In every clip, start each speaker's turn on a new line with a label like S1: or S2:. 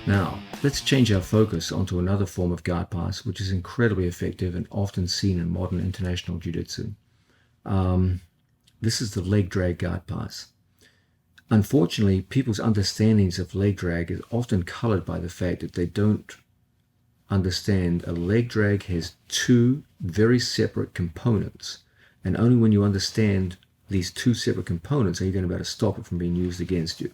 S1: Now, let's change our focus onto another form of guard pass, which is incredibly effective and often seen in modern international jiu-jitsu. This is the leg drag guard pass. Unfortunately, people's understandings of leg drag is often colored by the fact that they don't understand a leg drag has two very separate components. And only when you understand these two separate components are you going to be able to stop it from being used against you.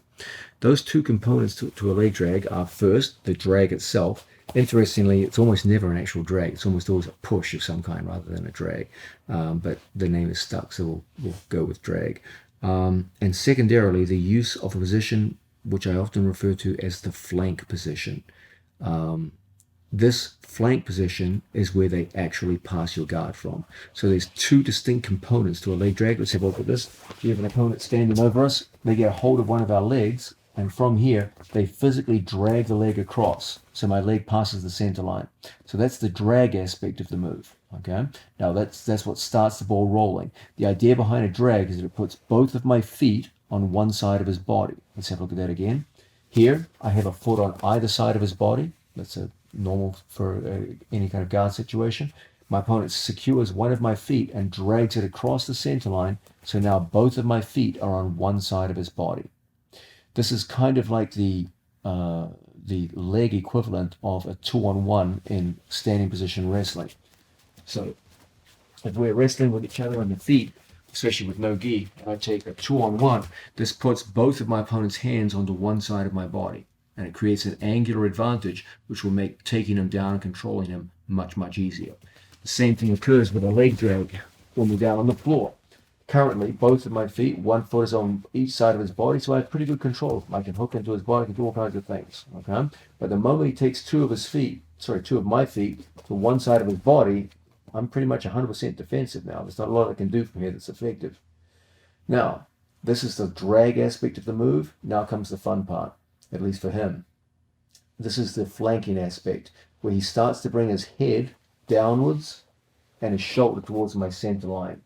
S1: Those two components to a leg drag are, first, the drag itself. Interestingly, it's almost never an actual drag. It's almost always a push of some kind rather than a drag. But the name is stuck, so we'll go with drag. And secondarily, the use of a position which I often refer to as the flank position. This flank position is where they actually pass your guard from. So there's two distinct components to a leg drag. Let's have a look at this. You have an opponent standing over us. They get a hold of one of our legs, and from here, they physically drag the leg across. So my leg passes the center line. So that's the drag aspect of the move. Okay. Now that's what starts the ball rolling. The idea behind a drag is that it puts both of my feet on one side of his body. Let's have a look at that again. Here, I have a foot on either side of his body. That's a normal for any kind of guard situation. My opponent secures one of my feet and drags it across the center line, so now both of my feet are on one side of his body. This is kind of like the leg equivalent of a 2-on-1 in standing position wrestling. So if we're wrestling with each other on the feet, especially with no gi, and I take a 2-on-1, this puts both of my opponent's hands onto one side of my body. And it creates an angular advantage which will make taking him down and controlling him much, much easier. The same thing occurs with a leg drag when we're down on the floor. Currently, both of my feet, one foot is on each side of his body, so I have pretty good control. I can hook into his body, I can do all kinds of things. Okay? But the moment he takes two of my feet to one side of his body, I'm pretty much 100% defensive now. There's not a lot I can do from here that's effective. Now, this is the drag aspect of the move. Now comes the fun part. At least for him. This is the flanking aspect, where he starts to bring his head downwards and his shoulder towards my center line.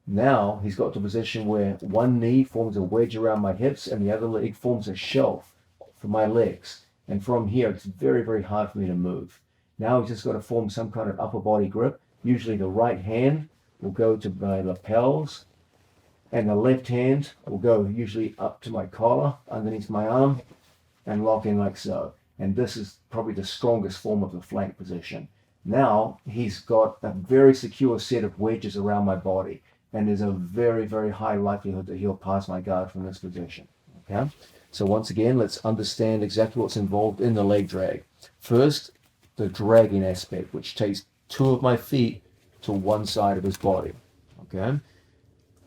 S1: Now he's got to a position where one knee forms a wedge around my hips and the other leg forms a shelf for my legs. And from here, it's very, very hard for me to move. Now he's just got to form some kind of upper body grip. Usually the right hand will go to my lapels, and the left hand will go usually up to my collar, underneath my arm, and lock in like so. And this is probably the strongest form of the flank position. Now he's got a very secure set of wedges around my body, and there's a very, very high likelihood that he'll pass my guard from this position. Okay? So once again, let's understand exactly what's involved in the leg drag. First, the dragging aspect, which takes two of my feet to one side of his body. Okay?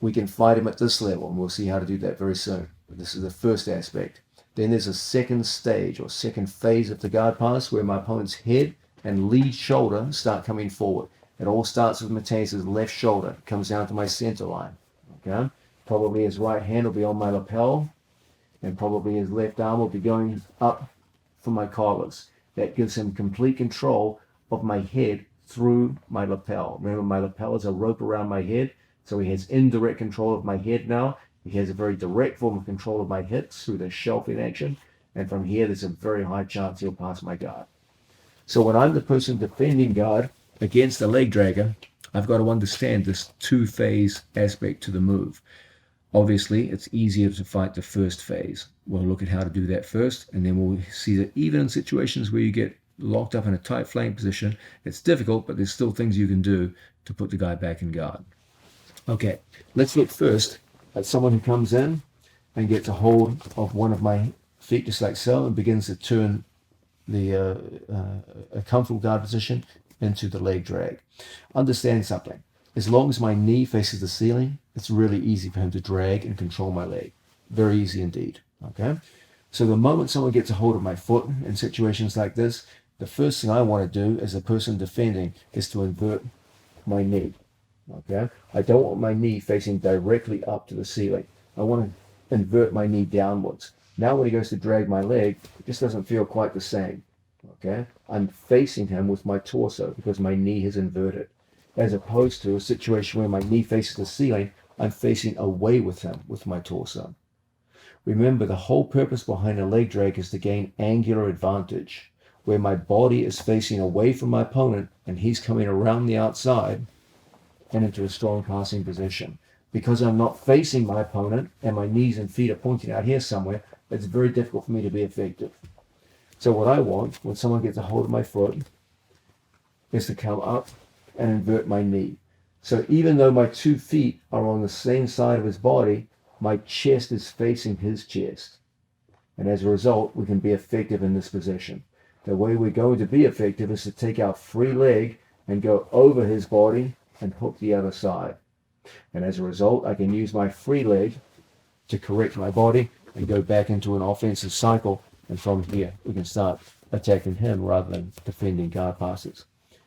S1: We can fight him at this level, and we'll see how to do that very soon. But this is the first aspect. Then there's a second stage or second phase of the guard pass where my opponent's head and lead shoulder start coming forward. It all starts with Mateus's left shoulder, comes down to my center line. Okay? Probably his right hand will be on my lapel, and probably his left arm will be going up for my collars. That gives him complete control of my head through my lapel. Remember, my lapel is a rope around my head, so he has indirect control of my head now. He has a very direct form of control of my hips through the shelfing action, and from here there's a very high chance he'll pass my guard. So when I'm the person defending guard against a leg dragger, I've got to understand this two-phase aspect to the move. Obviously, it's easier to fight the first phase. We'll look at how to do that first, and then we'll see that even in situations where you get locked up in a tight flank position, it's difficult, but there's still things you can do to put the guy back in guard. Okay, let's look first at someone who comes in and gets a hold of one of my feet just like so and begins to turn a comfortable guard position into the leg drag. Understand something. As long as my knee faces the ceiling, it's really easy for him to drag and control my leg. Very easy indeed. Okay? So the moment someone gets a hold of my foot in situations like this, the first thing I want to do as a person defending is to invert my knee. Okay? I don't want my knee facing directly up to the ceiling. I want to invert my knee downwards. Now when he goes to drag my leg, it just doesn't feel quite the same. Okay? I'm facing him with my torso because my knee is inverted. As opposed to a situation where my knee faces the ceiling, I'm facing away with him with my torso. Remember, the whole purpose behind a leg drag is to gain angular advantage, where my body is facing away from my opponent and he's coming around the outside and into a strong passing position. Because I'm not facing my opponent and my knees and feet are pointing out here somewhere, it's very difficult for me to be effective. So what I want, when someone gets a hold of my foot, is to come up and invert my knee. So even though my 2 feet are on the same side of his body, my chest is facing his chest. And as a result, we can be effective in this position. The way we're going to be effective is to take our free leg and go over his body and hook the other side. And as a result, I can use my free leg to correct my body and go back into an offensive cycle. And from here, we can start attacking him rather than defending guard passes.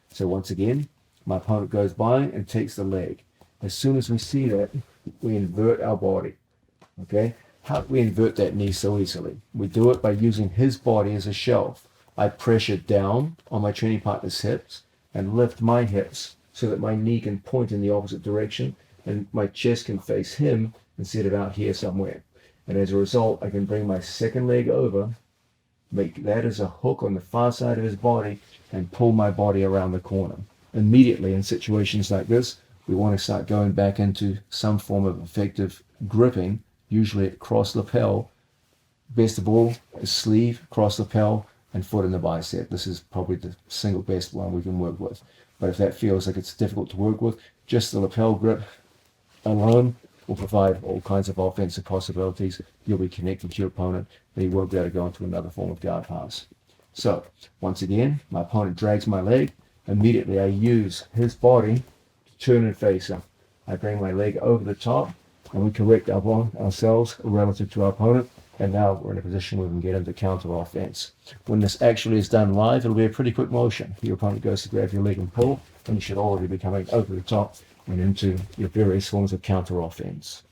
S1: So once again, my opponent goes by and takes the leg. As soon as we see that, we invert our body. Okay? How do we invert that knee so easily? We do it by using his body as a shelf. I pressure down on my training partner's hips and lift my hips so that my knee can point in the opposite direction and my chest can face him instead of out here somewhere. And as a result, I can bring my second leg over, make that as a hook on the far side of his body, and pull my body around the corner. Immediately in situations like this, we want to start going back into some form of effective gripping, usually at cross lapel. Best of all is sleeve, cross lapel, and foot in the bicep. This is probably the single best one we can work with. But if that feels like it's difficult to work with, just the lapel grip alone will provide all kinds of offensive possibilities. You'll be connected to your opponent, and you won't be able to go into another form of guard pass. So, once again, my opponent drags my leg. Immediately, I use his body to turn and face him. I bring my leg over the top, and we correct ourselves relative to our opponent. And now we're in a position where we can get into counter offense. When this actually is done live, it'll be a pretty quick motion. Your opponent goes to grab your leg and pull, and you should already be coming over the top and into your various forms of counter offense.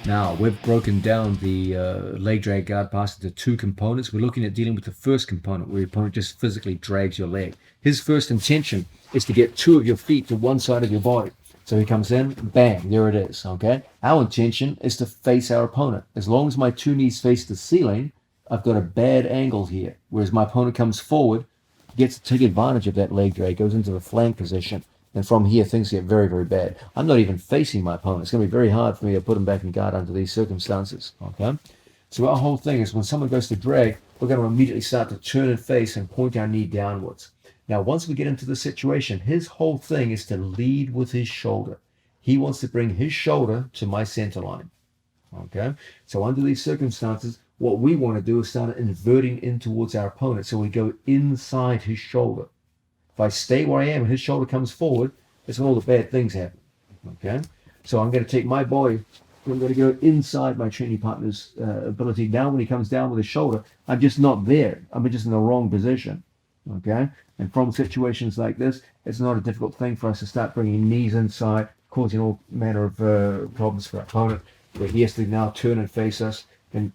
S1: Now, we've broken down the leg drag guard pass into 2 components. We're looking at dealing with the first component, where your opponent just physically drags your leg. His first intention is to get 2 of your feet to one side of your body. So he comes in, bang, there it is, okay? Our intention is to face our opponent. As long as my 2 knees face the ceiling, I've got a bad angle here. Whereas my opponent comes forward, gets to take advantage of that leg drag, goes into the flank position, and from here things get very, very bad. I'm not even facing my opponent. It's going to be very hard for me to put him back in guard under these circumstances, okay? So our whole thing is when someone goes to drag, we're going to immediately start to turn and face and point our knee downwards. Now, once we get into the situation, his whole thing is to lead with his shoulder. He wants to bring his shoulder to my center line, okay? So under these circumstances, what we want to do is start inverting in towards our opponent. So we go inside his shoulder. If I stay where I am and his shoulder comes forward, that's when all the bad things happen, okay? So I'm going to take my body, I'm going to go inside my training partner's ability. Now when he comes down with his shoulder, I'm just not there. I'm just in the wrong position, okay? And from situations like this, it's not a difficult thing for us to start bringing knees inside, causing all manner of problems for our opponent, where he has to now turn and face us, and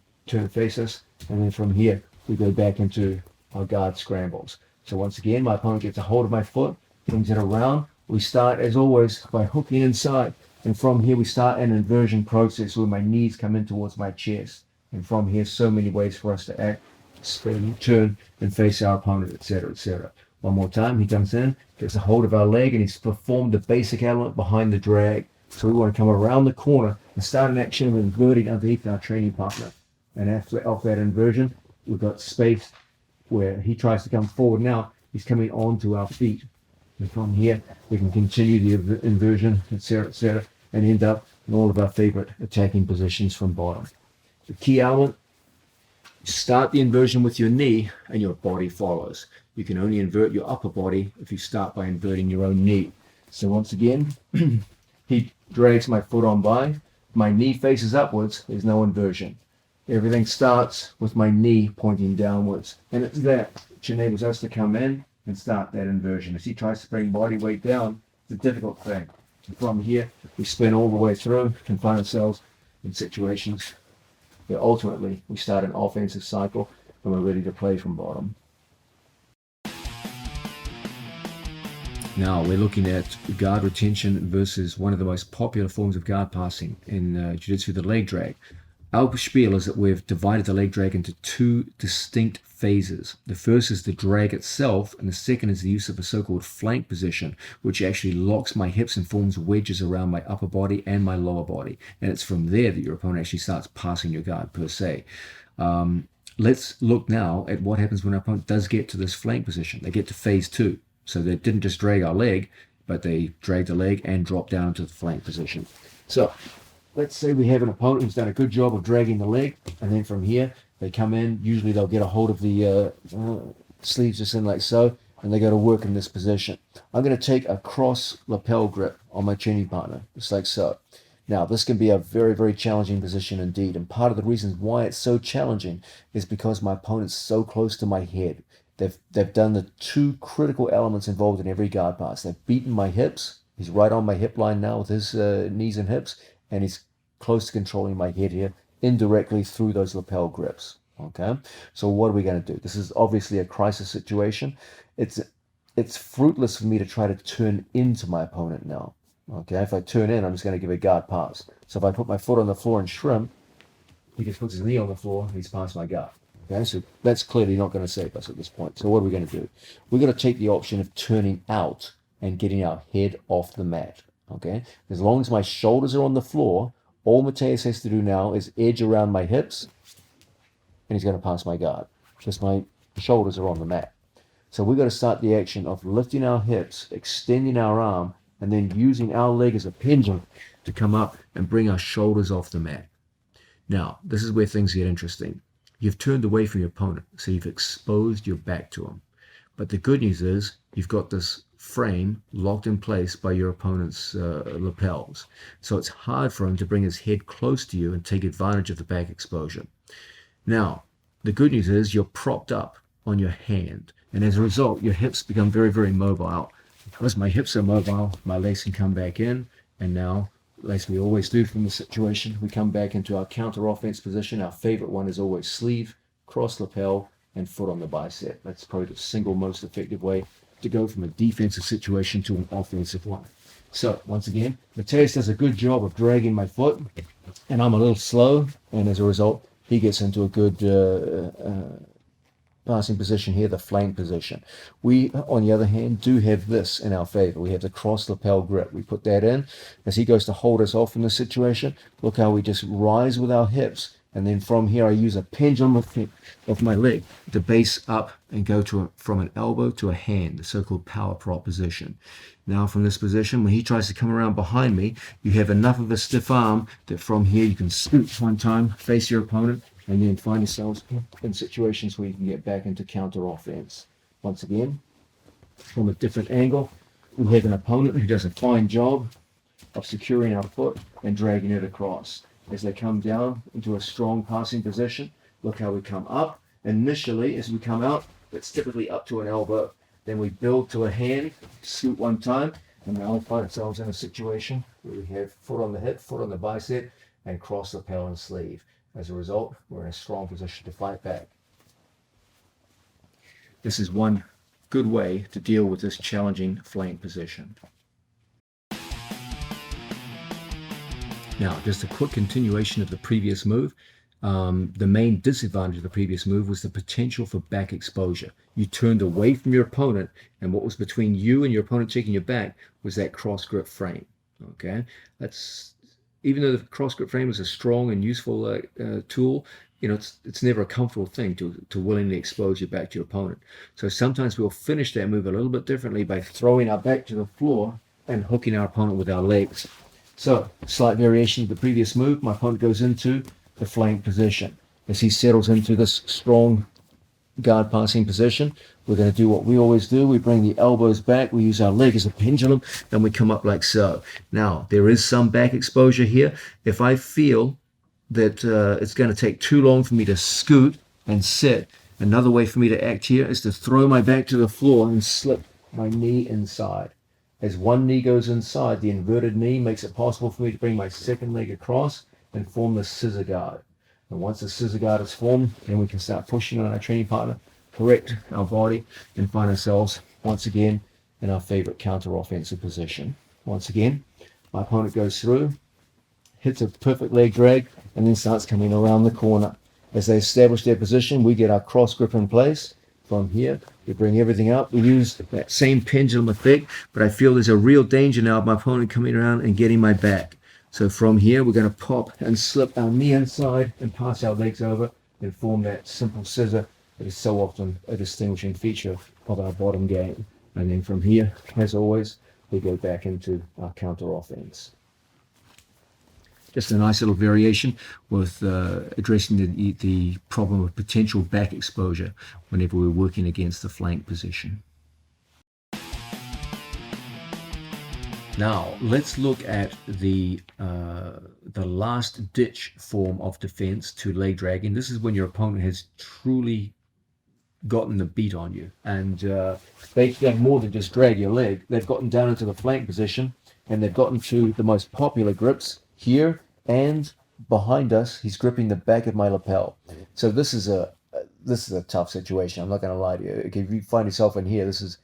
S1: then from here, we go back into our guard scrambles. So once again, my opponent gets a hold of my foot, brings it around. We start, as always, by hooking inside. And from here, we start an inversion process where my knees come in towards my chest. And from here, so many ways for us to act, spin, turn, and face our opponent, etc., etc. One more time, he comes in, gets a hold of our leg, and he's performed the basic element behind the drag. So we want to come around the corner and start an action of inverting underneath our training partner. And after off that inversion, we've got space where he tries to come forward. Now he's coming onto our feet. And from here, we can continue the inversion, etc., and end up in all of our favorite attacking positions from bottom. The key element, start the inversion with your knee and your body follows. You can only invert your upper body if you start by inverting your own knee. So once again, he drags my foot on by. My knee faces upwards. There's no inversion. Everything starts with my knee pointing downwards. And it's that which enables us to come in and start that inversion. As he tries to bring body weight down, it's a difficult thing. And from here, we spin all the way through and find ourselves in situations where ultimately we start an offensive cycle and we're ready to play from bottom. Now we're looking at guard retention versus one of the most popular forms of guard passing in Jiu-Jitsu, the leg drag. Our spiel is that we've divided the leg drag into two distinct phases. The first is the drag itself, and the second is the use of a so-called flank position, which actually locks my hips and forms wedges around my upper body and my lower body. And it's from there that your opponent actually starts passing your guard per se. Let's look now at what happens when our opponent does get to this flank position. They get to phase 2. So they didn't just drag our leg, but they dragged the leg and dropped down to the flank position. So let's say we have an opponent who's done a good job of dragging the leg, and then from here they come in. Usually they'll get a hold of the sleeves just in like so, and they go to work in this position. I'm going to take a cross lapel grip on my training partner, just like so. Now, this can be a very, very challenging position indeed, and part of the reasons why it's so challenging is because my opponent's so close to my head. They've done the two critical elements involved in every guard pass. They've beaten my hips. He's right on my hip line now with his knees and hips, and he's close to controlling my head here indirectly through those lapel grips. Okay, so what are we going to do? This is obviously a crisis situation. It's fruitless for me to try to turn into my opponent now. Okay, if I turn in, I'm just going to give a guard pass. So if I put my foot on the floor and shrimp, he just puts his knee on the floor and he's past my guard. Okay, so that's clearly not going to save us at this point. So what are we going to do? We're going to take the option of turning out and getting our head off the mat. Okay, as long as my shoulders are on the floor, all Mateus has to do now is edge around my hips, and he's going to pass my guard. Just my shoulders are on the mat. So we're going to start the action of lifting our hips, extending our arm, and then using our leg as a pendulum to come up and bring our shoulders off the mat. Now, this is where things get interesting. You've turned away from your opponent, so you've exposed your back to him. But the good news is you've got this frame locked in place by your opponent's lapels. So it's hard for him to bring his head close to you and take advantage of the back exposure. Now, the good news is you're propped up on your hand. And as a result, your hips become very, very mobile. Because my hips are mobile, my legs can come back in. And now, as we always do from the situation, we come back into our counter offense position. Our favorite one is always sleeve, cross lapel, and foot on the bicep. That's probably the single most effective way to go from a defensive situation to an offensive one. So once again, Mateus does a good job of dragging my foot, and I'm a little slow, and as a result, he gets into a good passing position here, the flank position. We, on the other hand, do have this in our favor. We have the cross lapel grip. We put that in as he goes to hold us off in this situation. Look how we just rise with our hips, and then from here I use a pendulum of my leg to base up and go from an elbow to a hand, the so-called power prop position. Now from this position, when he tries to come around behind me, you have enough of a stiff arm that from here you can scoot one time, face your opponent, and then find yourselves in situations where you can get back into counter offense. Once again, from a different angle, we have an opponent who does a fine job of securing our foot and dragging it across. As they come down into a strong passing position, look how we come up. Initially, as we come out, it's typically up to an elbow. Then we build to a hand, scoot one time, and now we find ourselves in a situation where we have foot on the hip, foot on the bicep, and cross lapel and sleeve. As a result, we're in a strong position to fight back. This is one good way to deal with this challenging flank position. Now, just a quick continuation of the previous move. The main disadvantage of the previous move was the potential for back exposure. You turned away from your opponent, and what was between you and your opponent taking your back was that cross grip frame. Okay, even though the cross grip frame is a strong and useful tool, it's never a comfortable thing to willingly expose your back to your opponent. So sometimes we'll finish that move a little bit differently by throwing our back to the floor and hooking our opponent with our legs. So, slight variation of the previous move. My opponent goes into the flank position. As he settles into this strong guard passing position, we're going to do what we always do. We bring the elbows back. We use our leg as a pendulum, and we come up like so. Now, there is some back exposure here. If I feel that it's going to take too long for me to scoot and sit, another way for me to act here is to throw my back to the floor and slip my knee inside. As one knee goes inside, the inverted knee makes it possible for me to bring my second leg across and form the scissor guard. And once the scissor guard is formed, then we can start pushing on our training partner, correct our body, and find ourselves once again in our favorite counter-offensive position. Once again, my opponent goes through, hits a perfect leg drag, and then starts coming around the corner. As they establish their position, we get our cross grip in place. From here, we bring everything up. We use that same pendulum effect, but I feel there's a real danger now of my opponent coming around and getting my back. So from here, we're going to pop and slip our knee inside and pass our legs over and form that simple scissor that is so often a distinguishing feature of our bottom game. And then from here, as always, we go back into our counter offense. Just a nice little variation with addressing the problem of potential back exposure whenever we're working against the flank position. Now, let's look at the last ditch form of defense to leg dragging. This is when your opponent has truly gotten the beat on you, and they've done more than just drag your leg. They've gotten down into the flank position, and they've gotten to the most popular grips here and behind us. He's gripping the back of my lapel. So this is a tough situation. I'm not going to lie to you. If you find yourself in here, this is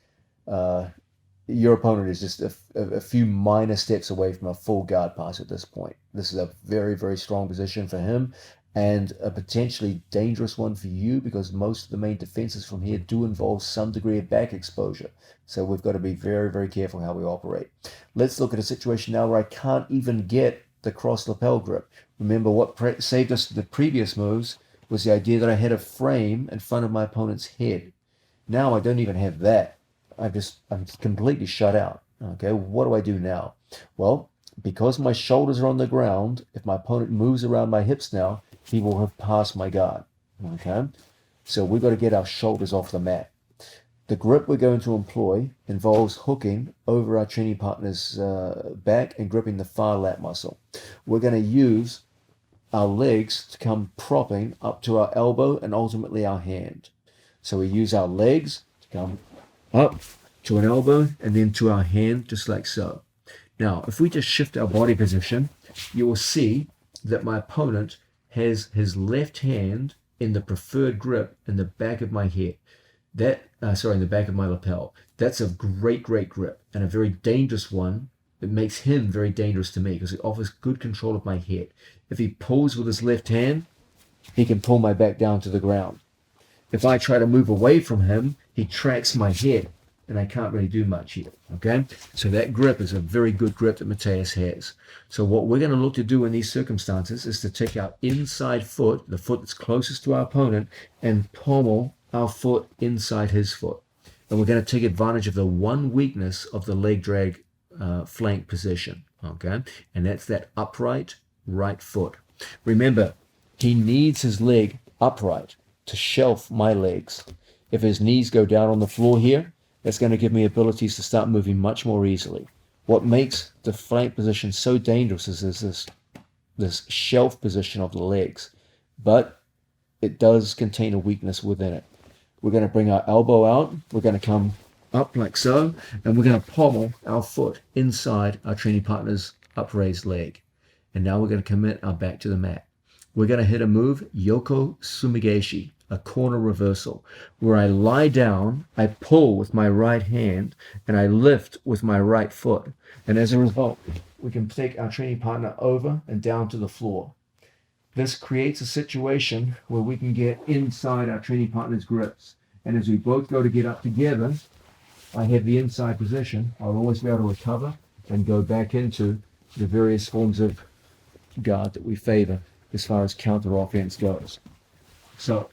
S1: your opponent is just a few minor steps away from a full guard pass at this point. This is a very, very strong position for him, and a potentially dangerous one for you, because most of the main defenses from here do involve some degree of back exposure. So we've got to be very, very careful how we operate. Let's look at a situation now where I can't even get the cross lapel grip. Remember, what saved us the previous moves was the idea that I had a frame in front of my opponent's head. Now I don't even have that. I'm completely shut out. Okay, what do I do now? Well, because my shoulders are on the ground, if my opponent moves around my hips now, he will have passed my guard. Okay, so we've got to get our shoulders off the mat. The grip we're going to employ involves hooking over our training partner's back and gripping the far lat muscle. We're going to use our legs to come propping up to our elbow and ultimately our hand. So we use our legs to come up to an elbow and then to our hand, just like so. Now, if we just shift our body position, you will see that my opponent has his left hand in the preferred grip in the back of my head. In the back of my lapel. That's a great grip, and a very dangerous one. It makes him very dangerous to me because it offers good control of my head. If he pulls with his left hand, he can pull my back down to the ground. If I try to move away from him, he tracks my head, and I can't really do much here. Okay, so that grip is a very good grip that Mateus has. So what we're going to look to do in these circumstances is to take our inside foot, the foot that's closest to our opponent, and pommel our foot inside his foot. And we're going to take advantage of the one weakness of the leg drag flank position. Okay, and that's that upright right foot. Remember, he needs his leg upright to shelf my legs. If his knees go down on the floor here, that's going to give me abilities to start moving much more easily. What makes the flank position so dangerous is this shelf position of the legs, but it does contain a weakness within it. We're going to bring our elbow out, we're going to come up like so, and we're going to pommel our foot inside our training partner's upraised leg. And now we're going to commit our back to the mat. We're going to hit a move, Yoko Sumigeshi, a corner reversal, where I lie down, I pull with my right hand, and I lift with my right foot. And as a result, we can take our training partner over and down to the floor. This creates a situation where we can get inside our training partner's grips. And as we both go to get up together, I have the inside position. I'll always be able to recover and go back into the various forms of guard that we favor as far as counter offense goes. So,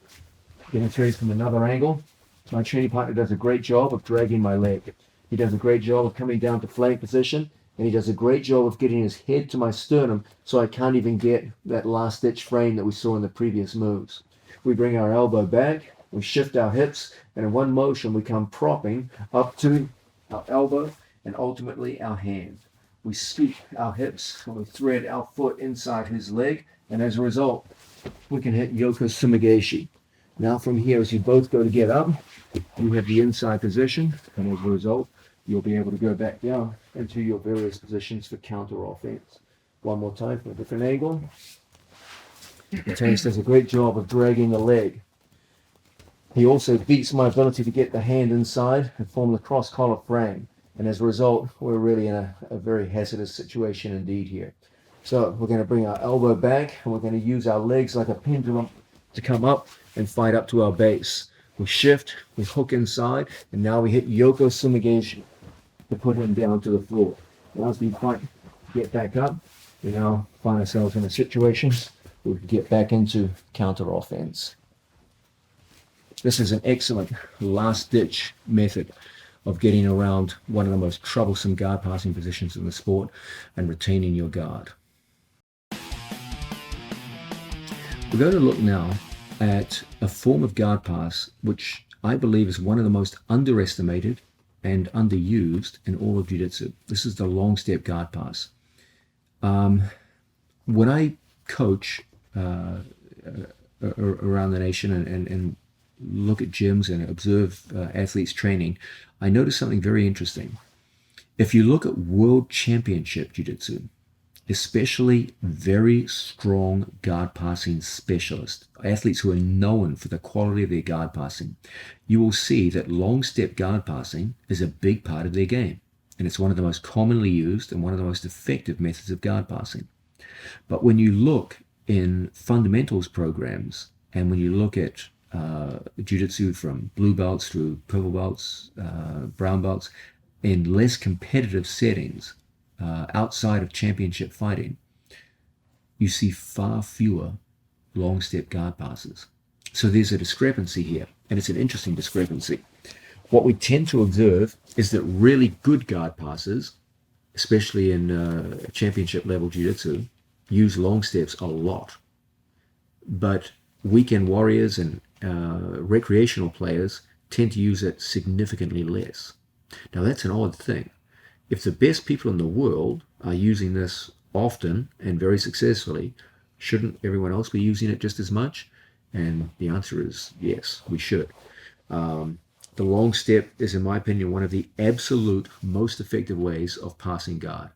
S1: going to show you from another angle. My training partner does a great job of dragging my leg. He does a great job of coming down to flank position, and he does a great job of getting his head to my sternum so I can't even get that last ditch frame that we saw in the previous moves. We bring our elbow back, we shift our hips, and in one motion we come propping up to our elbow and ultimately our hand. We scoop our hips and we thread our foot inside his leg, and as a result, we can hit Yoko Sumigeshi. Now from here, as you both go to get up, you have the inside position, and as a result, you'll be able to go back down into your various positions for counter offense. One more time from a different angle. Mateus does a great job of dragging the leg. He also beats my ability to get the hand inside and form the cross collar frame. And as a result, we're really in a very hazardous situation indeed here. So we're going to bring our elbow back and we're going to use our legs like a pendulum to come up and fight up to our base. We shift, we hook inside, and now we hit Yoko Sumigation to put him down to the floor. And as we fight, get back up, we now find ourselves in a situation where we can get back into counter offense. This is an excellent last-ditch method of getting around one of the most troublesome guard passing positions in the sport and retaining your guard. We're going to look now at a form of guard pass which I believe is one of the most underestimated and underused in all of jiu-jitsu. This is the long step guard pass. When I coach around the nation and look at gyms and observe athletes training, I notice something very interesting. If you look at world championship jiu-jitsu, especially very strong guard passing specialists, athletes who are known for the quality of their guard passing, you will see that long step guard passing is a big part of their game. And it's one of the most commonly used and one of the most effective methods of guard passing. But when you look in fundamentals programs and when you look at jiu-jitsu from blue belts through purple belts, brown belts, in less competitive settings, outside of championship fighting, you see far fewer long step guard passes. So there's a discrepancy here, and it's an interesting discrepancy. What we tend to observe is that really good guard passes, especially in championship level jiu-jitsu, use long steps a lot. But weekend warriors and recreational players tend to use it significantly less. Now that's an odd thing. If the best people in the world are using this often and very successfully, shouldn't everyone else be using it just as much? And the answer is yes, we should. The long step is, in my opinion, one of the absolute most effective ways of passing guard.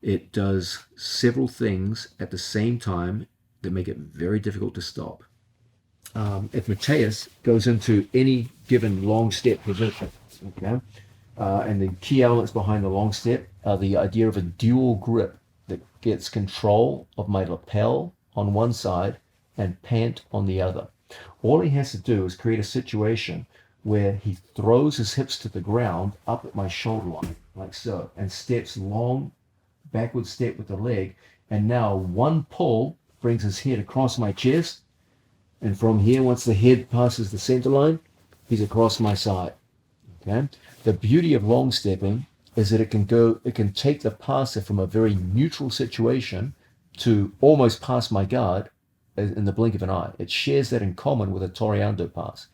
S1: It does several things at the same time that make it very difficult to stop. If Mateus goes into any given long step position, okay, and the key elements behind the long step are the idea of a dual grip that gets control of my lapel on one side and pant on the other. All he has to do is create a situation where he throws his hips to the ground up at my shoulder line, like so, and steps long, backward step with the leg, and now one pull brings his head across my chest, and from here, once the head passes the center line, he's across my side. Okay. The beauty of long stepping is that it can take the passer from a very neutral situation to almost pass my guard in the blink of an eye. It shares that in common with a Toreando pass.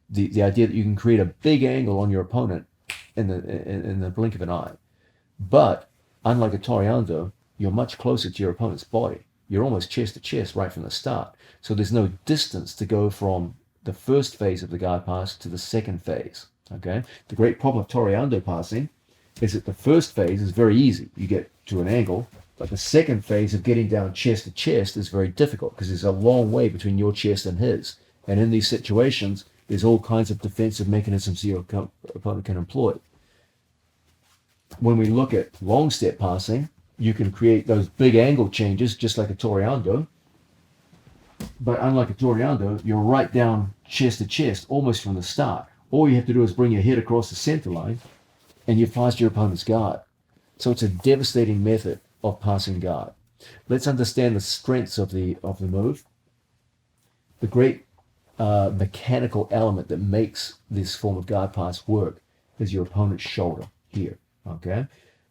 S1: The idea that you can create a big angle on your opponent in the blink of an eye. But unlike a Toreando, you're much closer to your opponent's body. You're almost chest to chest right from the start. So there's no distance to go from the first phase of the guard pass to the second phase. Okay. The great problem of Toreando passing is that the first phase is very easy. You get to an angle, but the second phase of getting down chest to chest is very difficult because there's a long way between your chest and his. And in these situations, there's all kinds of defensive mechanisms your opponent can employ. When we look at long step passing, you can create those big angle changes just like a Toreando. But unlike a Toreando, you're right down chest to chest almost from the start. All you have to do is bring your head across the center line and you've passed your opponent's guard. So it's a devastating method of passing guard. Let's understand the strengths of the move. The great mechanical element that makes this form of guard pass work is your opponent's shoulder here. Okay?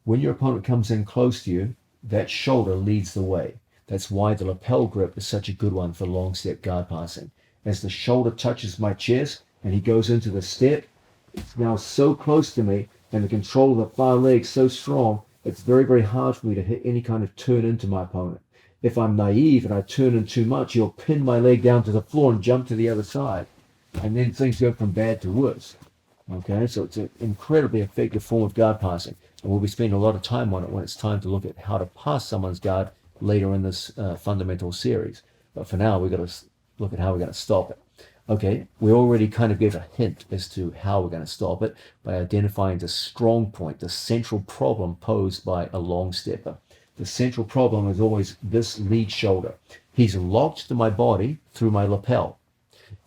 S1: When your opponent comes in close to you, that shoulder leads the way. That's why the lapel grip is such a good one for long step guard passing. As the shoulder touches my chest and he goes into the step, it's now so close to me and the control of the far leg so strong, it's very, very hard for me to hit any kind of turn into my opponent. If I'm naive and I turn in too much, he'll pin my leg down to the floor and jump to the other side. And then things go from bad to worse. Okay, so it's an incredibly effective form of guard passing. And we'll be spending a lot of time on it when it's time to look at how to pass someone's guard later in this fundamental series. But for now, we've got to look at how we're going to stop it. Okay, we already kind of gave a hint as to how we're going to stop it by identifying the strong point, the central problem posed by a long stepper. The central problem is always this lead shoulder. He's locked to my body through my lapel,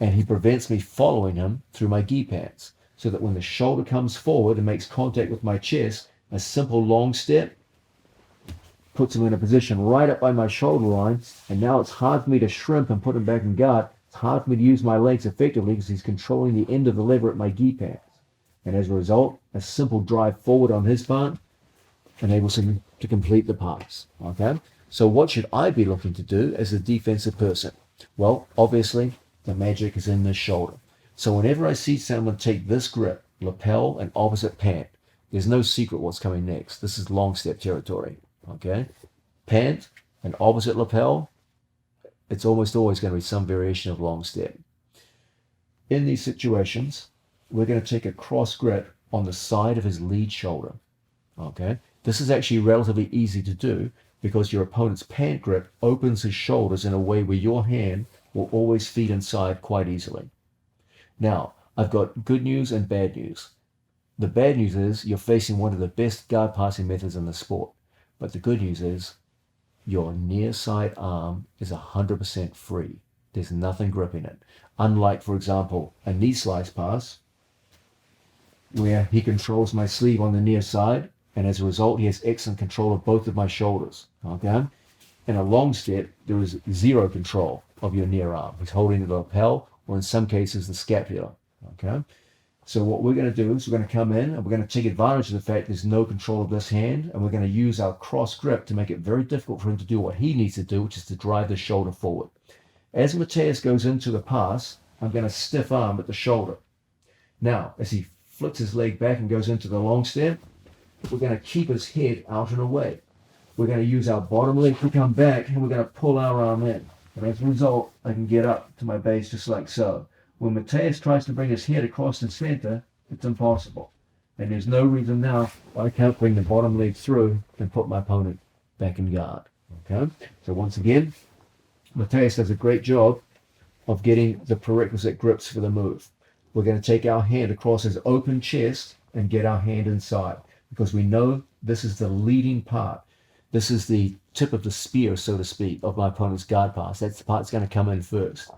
S1: and he prevents me following him through my gi pants, so that when the shoulder comes forward and makes contact with my chest, a simple long step puts him in a position right up by my shoulder line, and now it's hard for me to shrimp and put him back in guard. It's hard for me to use my legs effectively because he's controlling the end of the lever at my gi pants. And as a result, a simple drive forward on his part enables him to complete the pass. Okay? So what should I be looking to do as a defensive person? Well, obviously, the magic is in this shoulder. So whenever I see someone take this grip, lapel and opposite pant, there's no secret what's coming next. This is long step territory. Okay? Pant and opposite lapel, it's almost always going to be some variation of long step. In these situations, we're going to take a cross grip on the side of his lead shoulder. Okay? This is actually relatively easy to do because your opponent's pant grip opens his shoulders in a way where your hand will always feed inside quite easily. Now, I've got good news and bad news. The bad news is you're facing one of the best guard passing methods in the sport. But the good news is your near side arm is 100% free. There's nothing gripping it. Unlike, for example, a knee slice pass, where he controls my sleeve on the near side, and as a result, he has excellent control of both of my shoulders. Okay? In a long step, there is zero control of your near arm. He's holding the lapel, or in some cases, the scapula. Okay? So what we're going to do is we're going to come in and we're going to take advantage of the fact there's no control of this hand, and we're going to use our cross grip to make it very difficult for him to do what he needs to do, which is to drive the shoulder forward. As Mateus goes into the pass, I'm going to stiff arm at the shoulder. Now, as he flicks his leg back and goes into the long step, we're going to keep his head out and away. We're going to use our bottom leg to come back, and we're going to pull our arm in. And as a result, I can get up to my base just like so. When Mateus tries to bring his head across the center, it's impossible. And there's no reason now why I can't bring the bottom leg through and put my opponent back in guard. Okay? So once again, Mateus does a great job of getting the prerequisite grips for the move. We're going to take our hand across his open chest and get our hand inside, because we know this is the leading part. This is the tip of the spear, so to speak, of my opponent's guard pass. That's the part that's going to come in first.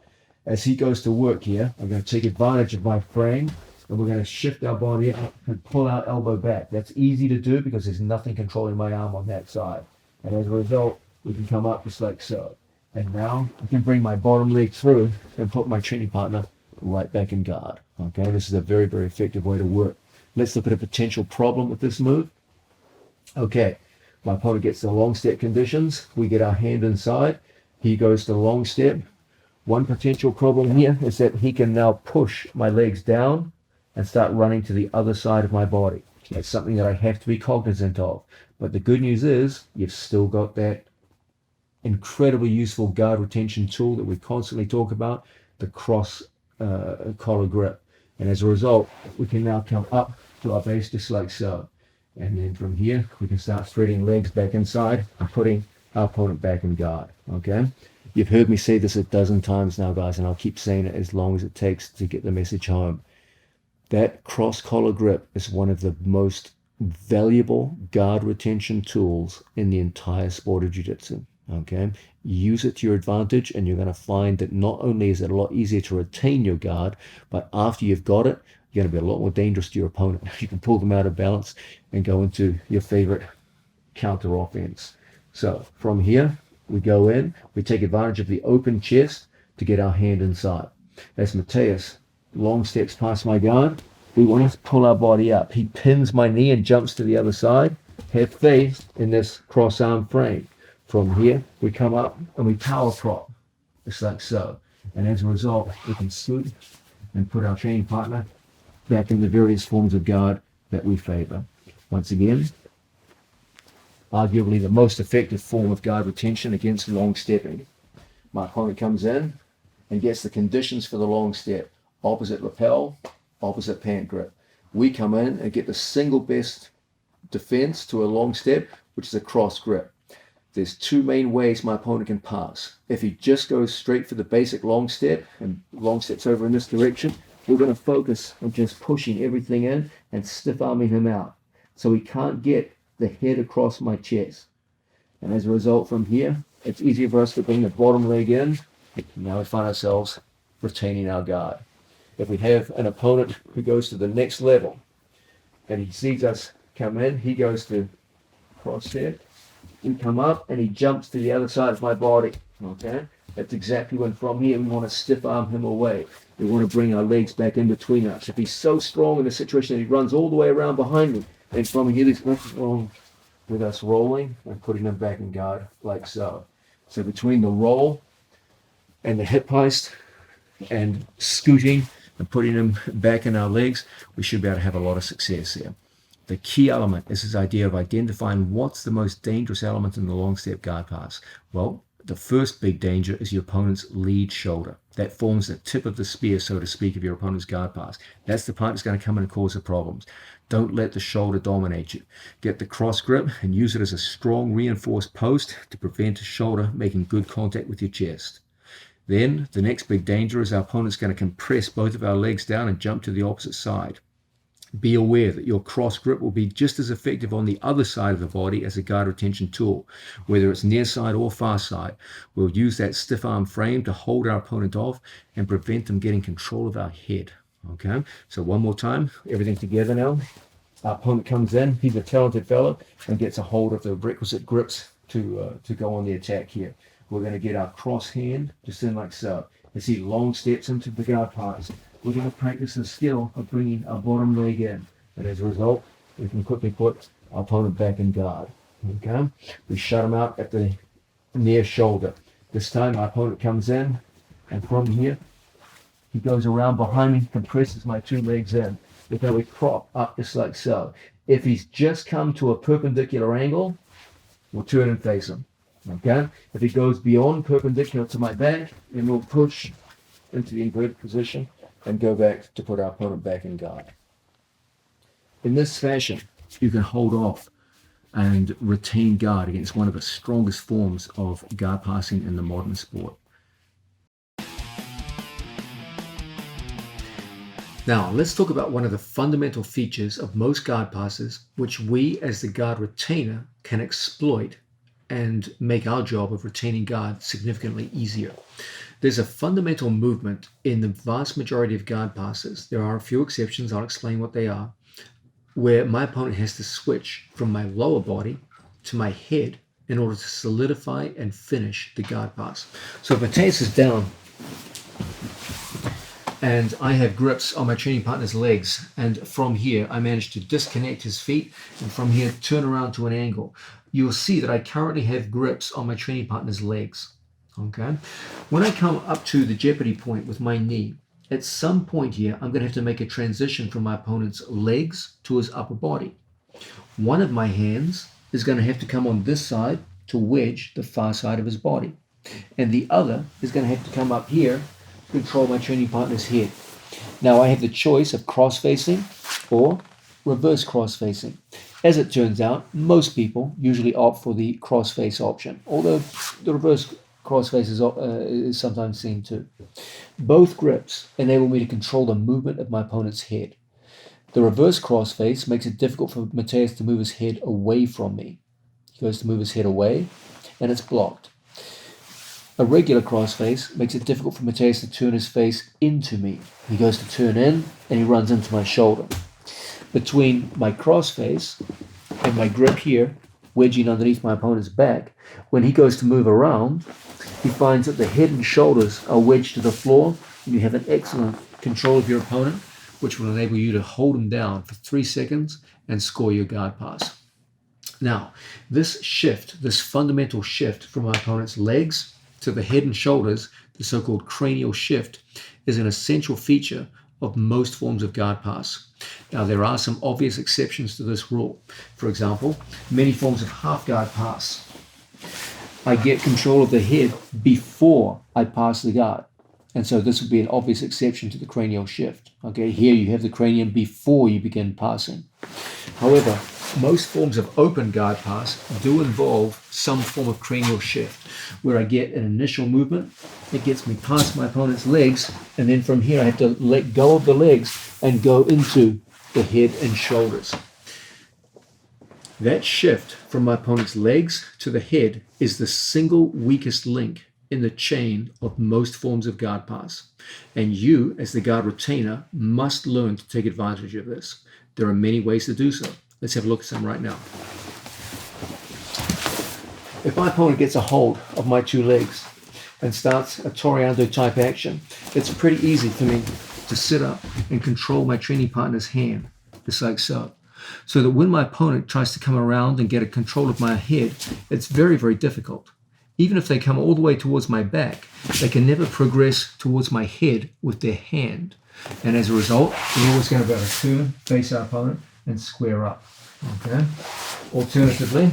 S1: As he goes to work here, I'm going to take advantage of my frame, and we're going to shift our body up and pull our elbow back. That's easy to do because there's nothing controlling my arm on that side. And as a result, we can come up just like so. And now I can bring my bottom leg through and put my training partner right back in guard. Okay, this is a very, very effective way to work. Let's look at a potential problem with this move. Okay, my opponent gets the long step conditions. We get our hand inside. He goes to the long step. One potential problem here is that he can now push my legs down and start running to the other side of my body. That's something that I have to be cognizant of. But the good news is you've still got that incredibly useful guard retention tool that we constantly talk about, the cross collar grip. And as a result, we can now come up to our base just like so. And then from here, we can start threading legs back inside and putting our opponent back in guard. Okay? You've heard me say this a dozen times now, guys, and I'll keep saying it as long as it takes to get the message home. That cross collar grip is one of the most valuable guard retention tools in the entire sport of jiu-jitsu. Okay? Use it to your advantage, and you're going to find that not only is it a lot easier to retain your guard, but after you've got it, you're going to be a lot more dangerous to your opponent. You can pull them out of balance and go into your favorite counter offense. So from here, we go in, we take advantage of the open chest to get our hand inside. As Mateus long steps past my guard, we want to pull our body up. He pins my knee and jumps to the other side. Have faith in this cross arm frame. From here, we come up and we power prop, just like so. And as a result, we can swoop and put our training partner back in the various forms of guard that we favor. Once again, arguably the most effective form of guard retention against long stepping. My opponent comes in and gets the conditions for the long step. Opposite lapel, opposite pant grip. We come in and get the single best defense to a long step, which is a cross grip. there's two main ways my opponent can pass. If he just goes straight for the basic long step, and long step's over in this direction, we're going to focus on just pushing everything in and stiff arming him out, so he can't get the head across my chest. And as a result, from here, it's easier for us to bring the bottom leg in. Now we find ourselves retaining our guard. If we have an opponent who goes to the next level and he sees us come in, he goes to cross step, we come up and he jumps to the other side of my body. Okay? That's exactly when from here we want to stiff arm him away. We want to bring our legs back in between us. If he's so strong in the situation that he runs all the way around behind me, then from here there's nothing wrong with us rolling and putting him back in guard like so. So between the roll and the hip heist and scooting and putting him back in our legs, we should be able to have a lot of success here. The key element is this idea of identifying what's the most dangerous element in the long step guard pass. Well, the first big danger is your opponent's lead shoulder. That forms the tip of the spear, so to speak, of your opponent's guard pass. That's the part that's going to come in and cause the problems. Don't let the shoulder dominate you. Get the cross grip and use it as a strong reinforced post to prevent the shoulder making good contact with your chest. Then the next big danger is our opponent's going to compress both of our legs down and jump to the opposite side. Be aware that your cross grip will be just as effective on the other side of the body as a guard retention tool, whether it's near side or far side. We'll use that stiff arm frame to hold our opponent off and prevent them getting control of our head. Okay, so one more time, everything together now. Our opponent comes in, he's a talented fellow, and gets a hold of the requisite grips to go on the attack here. We're going to get our cross hand just in like so. As he long steps into the guard pass, we're going to practice the skill of bringing our bottom leg in. And as a result, we can quickly put our opponent back in guard. Okay? We shut him out at the near shoulder. This time our opponent comes in, and from here, he goes around behind me, compresses my two legs in. Then we prop up just like so. If he's just come to a perpendicular angle, we'll turn and face him. Okay? If he goes beyond perpendicular to my back, then we'll push into the inverted position and go back to put our opponent back in guard. In this fashion, you can hold off and retain guard against one of the strongest forms of guard passing in the modern sport. Now, let's talk about one of the fundamental features of most guard passes, which we as the guard retainer can exploit and make our job of retaining guard significantly easier. There's a fundamental movement in the vast majority of guard passes. There are a few exceptions, I'll explain what they are, where my opponent has to switch from my lower body to my head in order to solidify and finish the guard pass. So if Matthias is down and I have grips on my training partner's legs, and from here I manage to disconnect his feet and from here turn around to an angle, you'll see that I currently have grips on my training partner's legs. Okay. When I come up to the jeopardy point with my knee, at some point here, I'm going to have to make a transition from my opponent's legs to his upper body. One of my hands is going to have to come on this side to wedge the far side of his body. And the other is going to have to come up here to control my training partner's head. Now I have the choice of cross-facing or reverse cross-facing. As it turns out, most people usually opt for the cross-face option, although the reverse cross-face is sometimes seen too. Both grips enable me to control the movement of my opponent's head. The reverse cross-face makes it difficult for Matthias to move his head away from me. He goes to move his head away, and it's blocked. A regular cross-face makes it difficult for Matthias to turn his face into me. He goes to turn in, and he runs into my shoulder. Between my cross-face and my grip here, wedging underneath my opponent's back, when he goes to move around, he finds that the head and shoulders are wedged to the floor, and you have an excellent control of your opponent, which will enable you to hold him down for 3 seconds and score your guard pass. Now, this shift, this fundamental shift from my opponent's legs to the head and shoulders, the so-called cranial shift, is an essential feature of most forms of guard pass. Now, there are some obvious exceptions to this rule. For example, many forms of half guard pass, I get control of the head before I pass the guard. And so this would be an obvious exception to the cranial shift. Okay, here you have the cranium before you begin passing. However, most forms of open guard pass do involve some form of cranial shift, where I get an initial movement, it gets me past my opponent's legs, and then from here I have to let go of the legs and go into the head and shoulders. That shift from my opponent's legs to the head is the single weakest link in the chain of most forms of guard pass. And you, as the guard retainer, must learn to take advantage of this. There are many ways to do so. Let's have a look at some right now. If my opponent gets a hold of my two legs and starts a toreando type action, it's pretty easy for me to sit up and control my training partner's hand, just like so. So that when my opponent tries to come around and get a control of my head, it's very, very difficult. Even if they come all the way towards my back, they can never progress towards my head with their hand. And as a result, we're always going to be able to turn, face our opponent, and square up. Okay. Alternatively,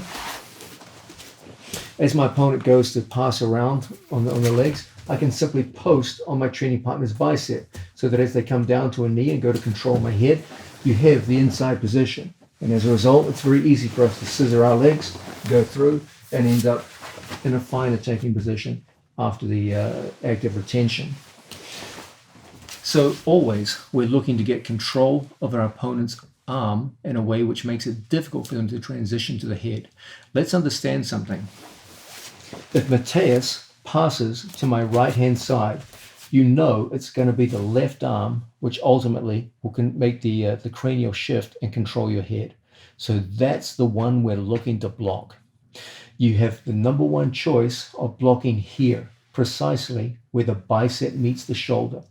S1: as my opponent goes to pass around on the legs, I can simply post on my training partner's bicep, so that as they come down to a knee and go to control my head, you have the inside position. And as a result, it's very easy for us to scissor our legs, go through, and end up in a fine attacking position after the active retention. So always we're looking to get control of our opponent's arm in a way which makes it difficult for them to transition to the head. Let's understand something. If Mateus passes to my right hand side, you know it's going to be the left arm which ultimately will make the cranial shift and control your head. So that's the one we're looking to block. You have the number one choice of blocking here, precisely where the bicep meets the shoulder,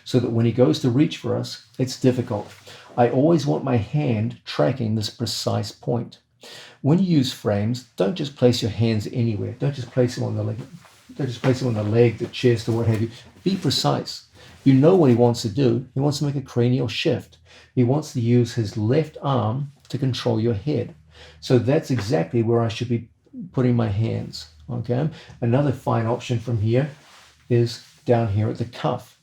S1: so that when he goes to reach for us, it's difficult. I always want my hand tracking this precise point. When you use frames, don't just place your hands anywhere. Don't just place them on the leg. Don't just place them on the leg, the chest, or what have you. Be precise. You know what he wants to do. He wants to make a cranial shift. He wants to use his left arm to control your head. So that's exactly where I should be putting my hands. Okay. Another fine option from here is down here at the cuff.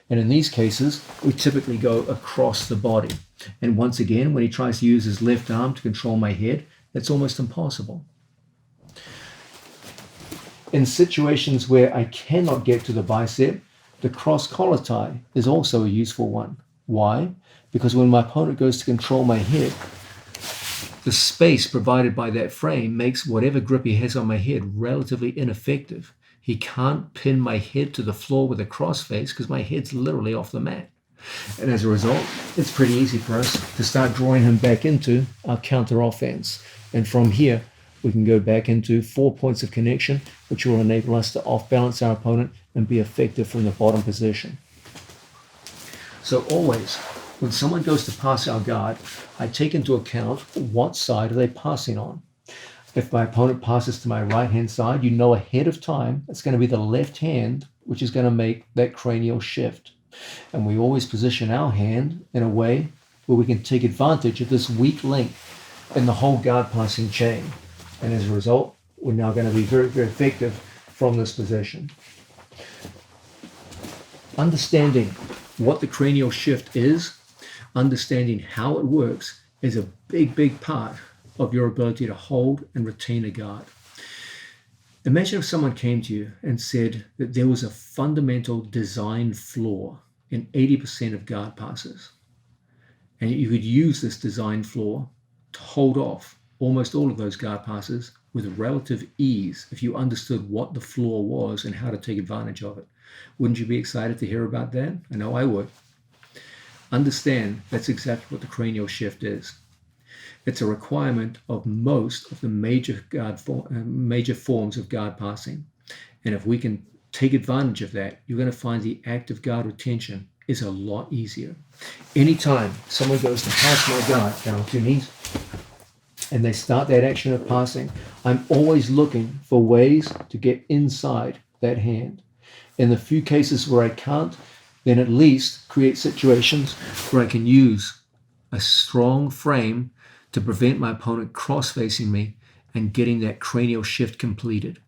S1: And in these cases, we typically go across the body. And once again, when he tries to use his left arm to control my head, it's almost impossible. In situations where I cannot get to the bicep, the cross collar tie is also a useful one. Why? Because when my opponent goes to control my head, the space provided by that frame makes whatever grip he has on my head relatively ineffective. He can't pin my head to the floor with a crossface because my head's literally off the mat. And as a result, it's pretty easy for us to start drawing him back into our counter offense. And from here, we can go back into 4 points of connection, which will enable us to off-balance our opponent and be effective from the bottom position. So always, when someone goes to pass our guard, I take into account what side are they passing on. If my opponent passes to my right-hand side, you know ahead of time it's going to be the left hand which is going to make that cranial shift. And we always position our hand in a way where we can take advantage of this weak link in the whole guard passing chain. And as a result, we're now going to be very, very effective from this position. Understanding what the cranial shift is, understanding how it works, is a big, big part of your ability to hold and retain a guard. Imagine if someone came to you and said that there was a fundamental design flaw in 80% of guard passes, and you could use this design flaw to hold off almost all of those guard passes with relative ease if you understood what the flaw was and how to take advantage of it. Wouldn't you be excited to hear about that? I know I would. Understand that's exactly what the cranial shift is. It's a requirement of most of the major forms of guard passing. And if we can take advantage of that, you're going to find the active guard retention is a lot easier. Anytime someone goes to pass my guard down on 2 knees and they start that action of passing, I'm always looking for ways to get inside that hand. In the few cases where I can't, then at least create situations where I can use a strong frame to prevent my opponent cross-facing me and getting that cranial shift completed.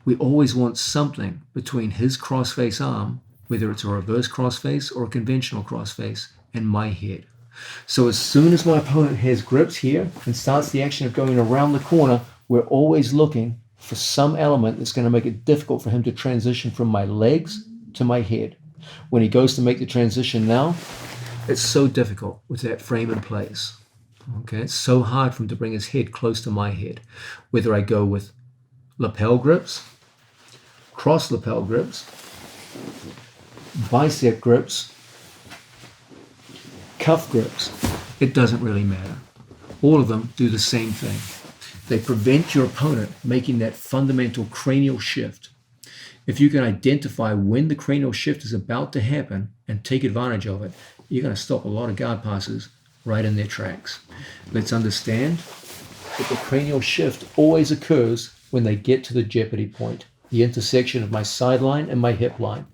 S1: We always want something between his cross-face arm whether it's a reverse crossface or a conventional crossface, and my head. So as soon as my opponent has grips here and starts the action of going around the corner, we're always looking for some element that's going to make it difficult for him to transition from my legs to my head. When he goes to make the transition now, it's so difficult with that frame in place. Okay, it's so hard for him to bring his head close to my head. Whether I go with lapel grips, cross lapel grips, bicep grips, cuff grips, it doesn't really matter. All of them do the same thing. They prevent your opponent making that fundamental cranial shift. If you can identify when the cranial shift is about to happen and take advantage of it, you're going to stop a lot of guard passes right in their tracks. Let's understand that the cranial shift always occurs when they get to the jeopardy point, the intersection of my sideline and my hip line.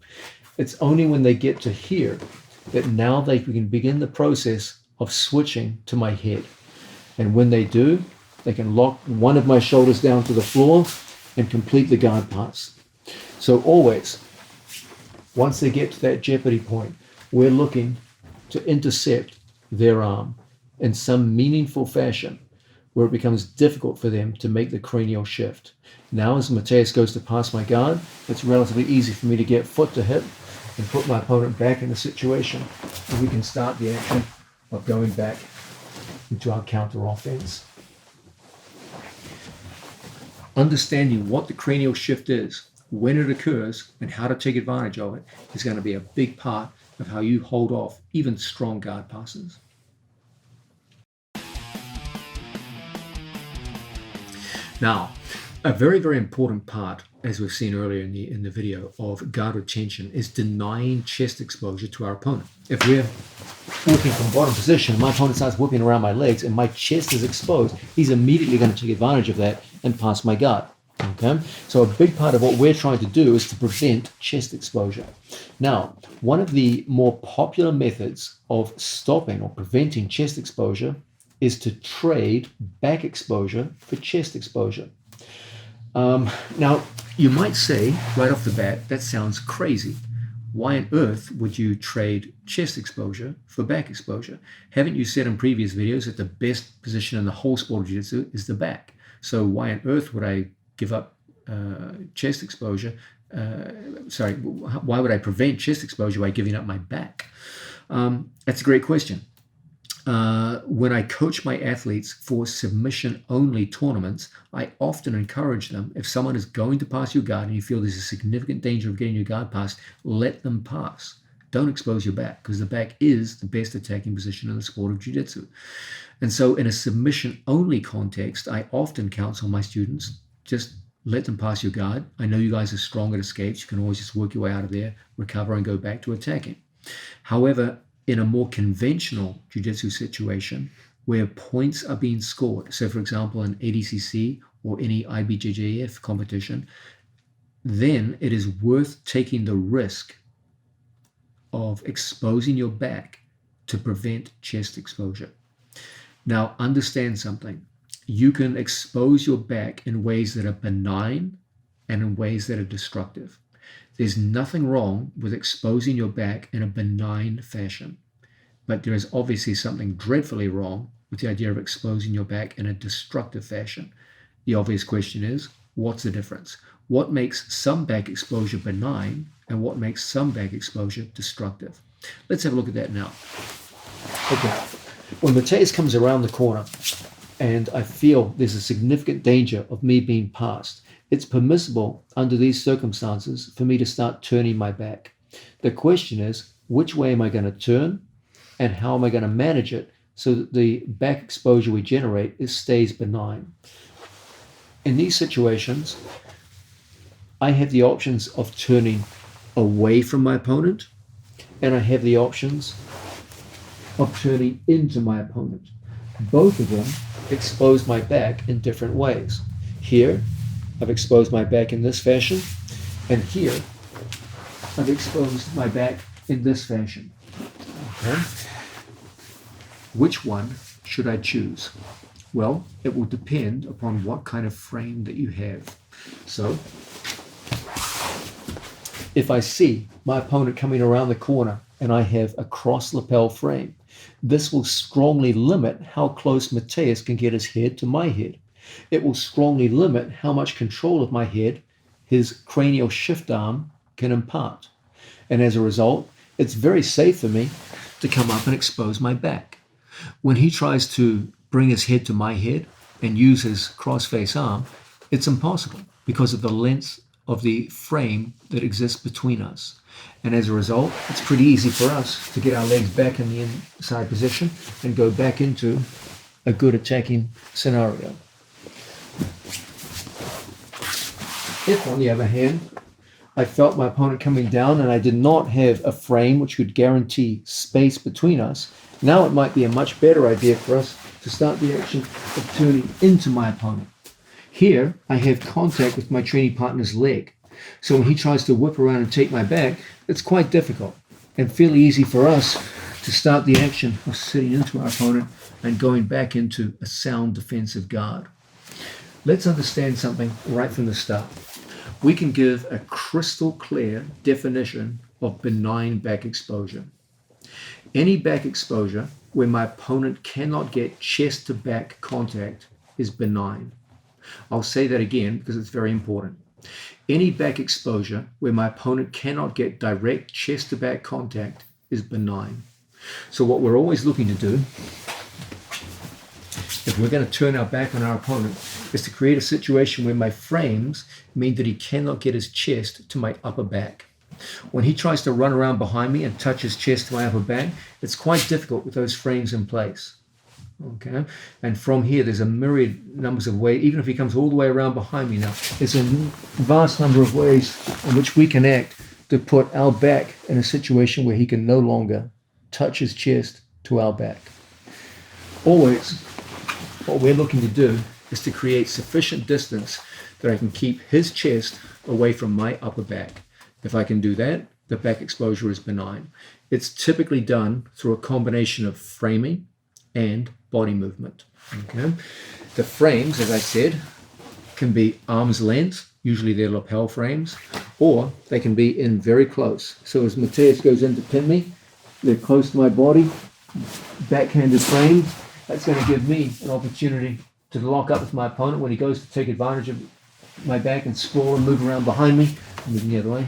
S1: It's only when they get to here that now they can begin the process of switching to my head. And when they do, they can lock one of my shoulders down to the floor and complete the guard pass. So always, once they get to that jeopardy point, we're looking to intercept their arm in some meaningful fashion where it becomes difficult for them to make the cranial shift. Now, as Mateus goes to pass my guard, it's relatively easy for me to get foot to hip and put my opponent back in the situation, and we can start the action of going back into our counter offense. Understanding what the cranial shift is, when it occurs, and how to take advantage of it is going to be a big part of how you hold off even strong guard passes. Now, a very, very important part, as we've seen earlier in the video, of guard retention is denying chest exposure to our opponent. If we're working from bottom position and my opponent starts whipping around my legs and my chest is exposed, he's immediately going to take advantage of that and pass my guard. Okay, so a big part of what we're trying to do is to prevent chest exposure. Now, one of the more popular methods of stopping or preventing chest exposure is to trade back exposure for chest exposure. Now, you might say right off the bat, that sounds crazy. Why on earth would you trade chest exposure for back exposure? Haven't you said in previous videos that the best position in the whole sport of jiu-jitsu is the back? So why on earth would I give up chest exposure? Why would I prevent chest exposure by giving up my back? That's a great question. When I coach my athletes for submission-only tournaments, I often encourage them, if someone is going to pass your guard and you feel there's a significant danger of getting your guard passed, let them pass. Don't expose your back, because the back is the best attacking position in the sport of jiu-jitsu. And so in a submission-only context, I often counsel my students, just let them pass your guard. I know you guys are strong at escapes. You can always just work your way out of there, recover, and go back to attacking. However, in a more conventional jiu-jitsu situation where points are being scored, so for example, in ADCC or any IBJJF competition, then it is worth taking the risk of exposing your back to prevent chest exposure. Now, understand something. You can expose your back in ways that are benign and in ways that are destructive. There's nothing wrong with exposing your back in a benign fashion, but there is obviously something dreadfully wrong with the idea of exposing your back in a destructive fashion. The obvious question is, what's the difference? What makes some back exposure benign and what makes some back exposure destructive? Let's have a look at that now. Okay, when Mateus comes around the corner and I feel there's a significant danger of me being passed, it's permissible under these circumstances for me to start turning my back. The question is, which way am I going to turn and how am I going to manage it so that the back exposure we generate stays benign? In these situations, I have the options of turning away from my opponent and I have the options of turning into my opponent. Both of them expose my back in different ways. Here, I've exposed my back in this fashion, and here, I've exposed my back in this fashion. Okay? Which one should I choose? Well, it will depend upon what kind of frame that you have. So, if I see my opponent coming around the corner and I have a cross lapel frame, this will strongly limit how close Mateus can get his head to my head. It will strongly limit how much control of my head his cranial shift arm can impart. And as a result, it's very safe for me to come up and expose my back. When he tries to bring his head to my head and use his cross-face arm, it's impossible because of the length of the frame that exists between us. And as a result, it's pretty easy for us to get our legs back in the inside position and go back into a good attacking scenario. If, on the other hand, I felt my opponent coming down and I did not have a frame which could guarantee space between us, now it might be a much better idea for us to start the action of turning into my opponent. Here, I have contact with my training partner's leg. So when he tries to whip around and take my back, it's quite difficult and fairly easy for us to start the action of sitting into our opponent and going back into a sound defensive guard. Let's understand something right from the start. We can give a crystal clear definition of benign back exposure. Any back exposure where my opponent cannot get chest to back contact is benign. I'll say that again because it's very important. Any back exposure where my opponent cannot get direct chest to back contact is benign. So what we're always looking to do, if we're going to turn our back on our opponent, is to create a situation where my frames mean that he cannot get his chest to my upper back. When he tries to run around behind me and touch his chest to my upper back, it's quite difficult with those frames in place. Okay, and from here there's a myriad numbers of ways. Even if he comes all the way around behind me now, there's a vast number of ways in which we can act to put our back in a situation where he can no longer touch his chest to our back. Always, what we're looking to do is to create sufficient distance that I can keep his chest away from my upper back. If I can do that, the back exposure is benign. It's typically done through a combination of framing and body movement. Okay, the frames, as I said, can be arm's length, usually they're lapel frames, or they can be in very close. So as Mateus goes in to pin me, they're close to my body, backhanded frames. That's going to give me an opportunity to lock up with my opponent when he goes to take advantage of my back and sprawl and move around behind me. I'm moving the other way.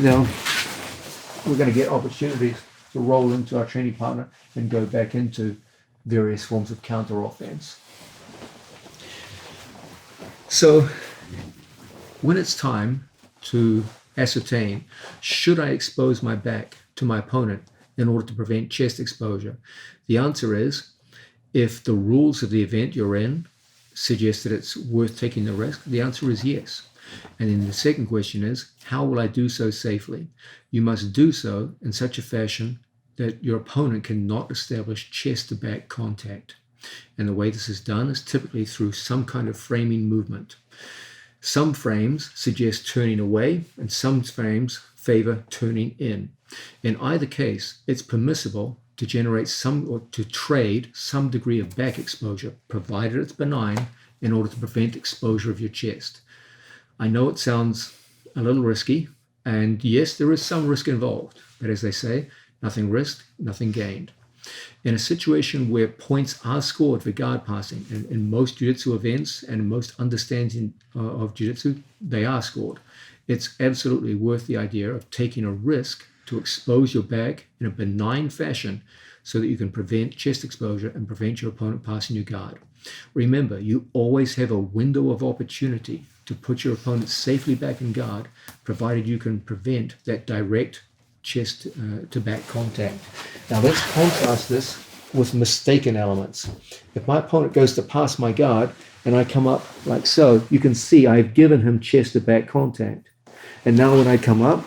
S1: Now, we're going to get opportunities to roll into our training partner and go back into various forms of counter offense. So when it's time to ascertain, should I expose my back to my opponent in order to prevent chest exposure? The answer is, if the rules of the event you're in suggest that it's worth taking the risk, the answer is yes. And then the second question is, how will I do so safely? You must do so in such a fashion that your opponent cannot establish chest to back contact. And the way this is done is typically through some kind of framing movement. Some frames suggest turning away and some frames favor turning in. In either case, it's permissible to generate some or to trade some degree of back exposure, provided it's benign, in order to prevent exposure of your chest. I know it sounds a little risky, and yes, there is some risk involved, but as they say, nothing risked, nothing gained. In a situation where points are scored for guard passing, and in most jiu-jitsu events and in most understanding of jiu-jitsu, they are scored. It's absolutely worth the idea of taking a risk to expose your back in a benign fashion so that you can prevent chest exposure and prevent your opponent passing your guard. Remember, you always have a window of opportunity to put your opponent safely back in guard, provided you can prevent that direct chest to back contact. Now let's contrast this with mistaken elements. If my opponent goes to pass my guard and I come up like so, you can see I've given him chest to back contact. And now when I come up,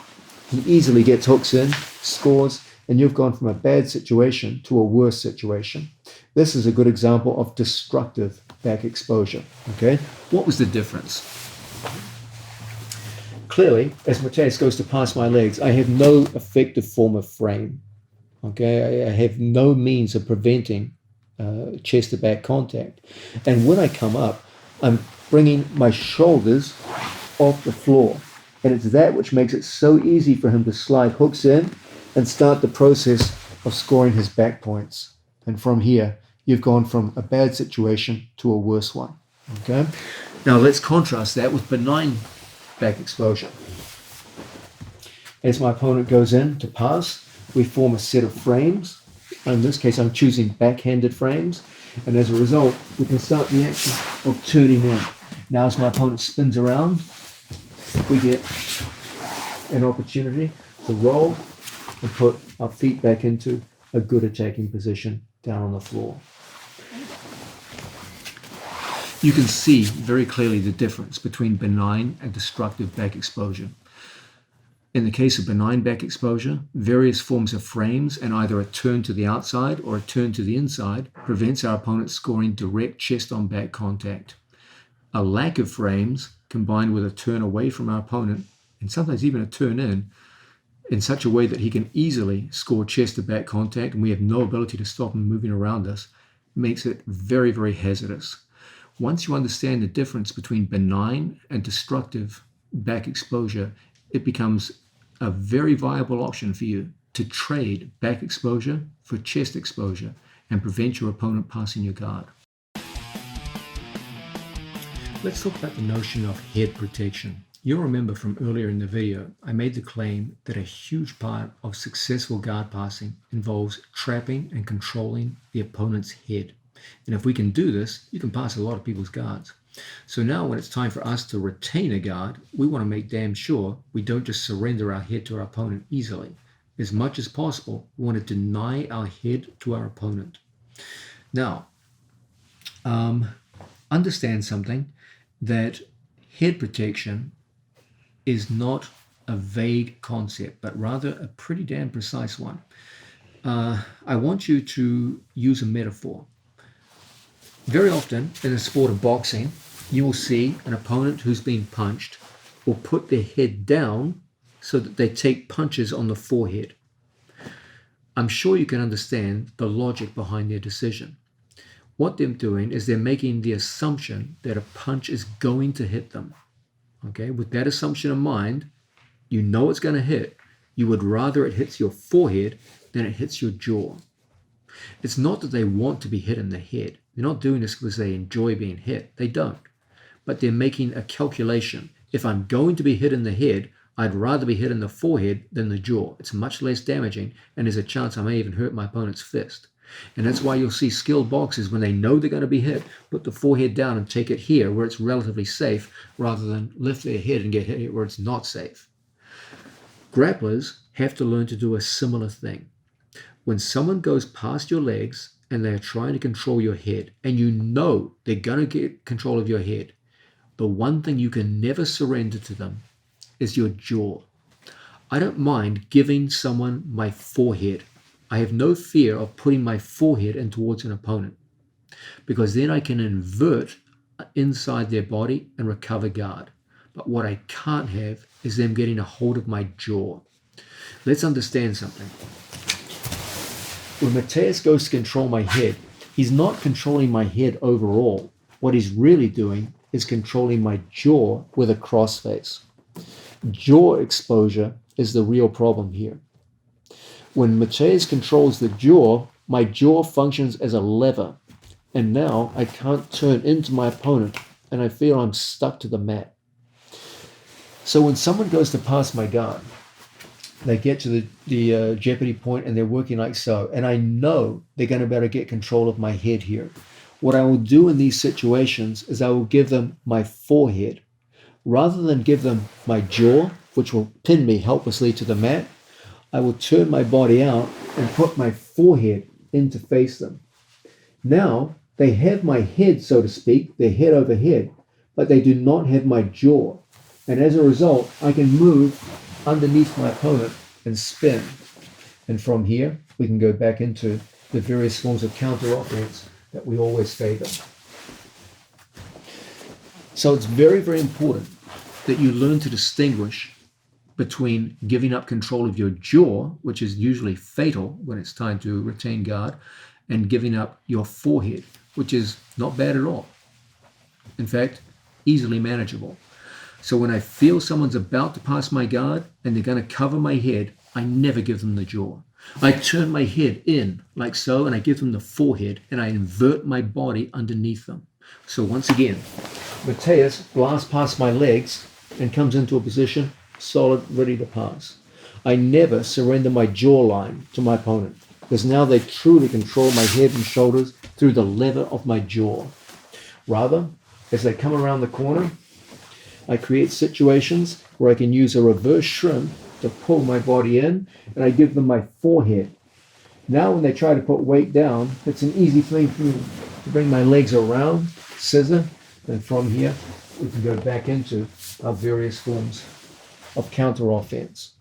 S1: he easily gets hooks in, scores, and you've gone from a bad situation to a worse situation. This is a good example of destructive back exposure. Okay, what was the difference? Clearly, as Mateus goes to pass my legs, I have no effective form of frame. Okay, I have no means of preventing chest to back contact. And when I come up, I'm bringing my shoulders off the floor. And it's that which makes it so easy for him to slide hooks in and start the process of scoring his back points. And from here, you've gone from a bad situation to a worse one. Okay? Now let's contrast that with benign back exposure. As my opponent goes in to pass, we form a set of frames. In this case, I'm choosing backhanded frames. And as a result, we can start the action of turning in. Now as my opponent spins around, we get an opportunity to roll and put our feet back into a good attacking position down on the floor. You can see very clearly the difference between benign and destructive back exposure. In the case of benign back exposure, various forms of frames and either a turn to the outside or a turn to the inside prevents our opponent scoring direct chest-on-back contact. A lack of frames, combined with a turn away from our opponent, and sometimes even a turn in such a way that he can easily score chest-to-back contact and we have no ability to stop him moving around us, makes it very, very hazardous. Once you understand the difference between benign and destructive back exposure, it becomes a very viable option for you to trade back exposure for chest exposure and prevent your opponent passing your guard. Let's talk about the notion of head protection. You'll remember from earlier in the video, I made the claim that a huge part of successful guard passing involves trapping and controlling the opponent's head. And if we can do this, you can pass a lot of people's guards. So now when it's time for us to retain a guard, we want to make damn sure we don't just surrender our head to our opponent easily. As much as possible, we want to deny our head to our opponent. Now, understand something, that head protection is not a vague concept, but rather a pretty damn precise one. I want you to use a metaphor. Very often in the sport of boxing, you will see an opponent who's been punched will put their head down so that they take punches on the forehead. I'm sure you can understand the logic behind their decision. What they're doing is they're making the assumption that a punch is going to hit them. Okay, with that assumption in mind, you know it's going to hit. You would rather it hits your forehead than it hits your jaw. It's not that they want to be hit in the head. They're not doing this because they enjoy being hit. They don't. But they're making a calculation. If I'm going to be hit in the head, I'd rather be hit in the forehead than the jaw. It's much less damaging, and there's a chance I may even hurt my opponent's fist. And that's why you'll see skilled boxers, when they know they're going to be hit, put the forehead down and take it here where it's relatively safe, rather than lift their head and get hit where it's not safe. Grapplers have to learn to do a similar thing. When someone goes past your legs and they're trying to control your head, and you know they're going to get control of your head, the one thing you can never surrender to them is your jaw. I don't mind giving someone my forehead. I have no fear of putting my forehead in towards an opponent, because then I can invert inside their body and recover guard. But what I can't have is them getting a hold of my jaw. Let's understand something. When Mateus goes to control my head, he's not controlling my head overall. What he's really doing is controlling my jaw with a crossface. Jaw exposure is the real problem here. When Mateus controls the jaw, my jaw functions as a lever, and now I can't turn into my opponent, and I feel I'm stuck to the mat. So when someone goes to pass my guard, they get to the jeopardy point and they're working like so, and I know they're going to be able to get control of my head here. What I will do in these situations is I will give them my forehead. Rather than give them my jaw, which will pin me helplessly to the mat, I will turn my body out and put my forehead in to face them. Now, they have my head, so to speak, their head over head, but they do not have my jaw. And as a result, I can move underneath my opponent and spin. And from here, we can go back into the various forms of counter offense that we always favor. So it's very, very important that you learn to distinguish between giving up control of your jaw, which is usually fatal when it's time to retain guard, and giving up your forehead, which is not bad at all. In fact, easily manageable. So when I feel someone's about to pass my guard and they're going to cover my head, I never give them the jaw. I turn my head in like so, and I give them the forehead, and I invert my body underneath them. So once again, Mateus blasts past my legs and comes into a position solid, ready to pass. I never surrender my jawline to my opponent, because now they truly control my head and shoulders through the lever of my jaw. Rather, as they come around the corner, I create situations where I can use a reverse shrimp to pull my body in, and I give them my forehead. Now when they try to put weight down, it's an easy thing for me to bring my legs around, scissor, and from here we can go back into our various forms of counter offense.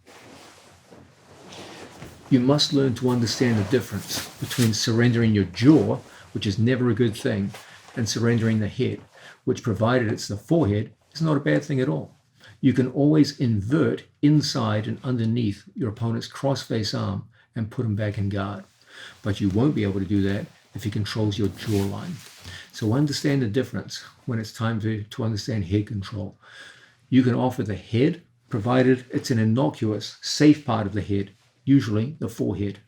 S1: You must learn to understand the difference between surrendering your jaw, which is never a good thing, and surrendering the head, which, provided it's the forehead, is not a bad thing at all. You can always invert inside and underneath your opponent's cross-face arm and put him back in guard. But you won't be able to do that if he controls your jawline. So understand the difference when it's time to understand head control. You can offer the head, provided it's an innocuous, safe part of the head, usually the forehead.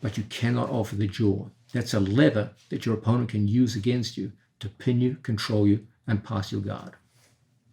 S1: But you cannot offer the jaw. That's a lever that your opponent can use against you to pin you, control you, and pass your guard.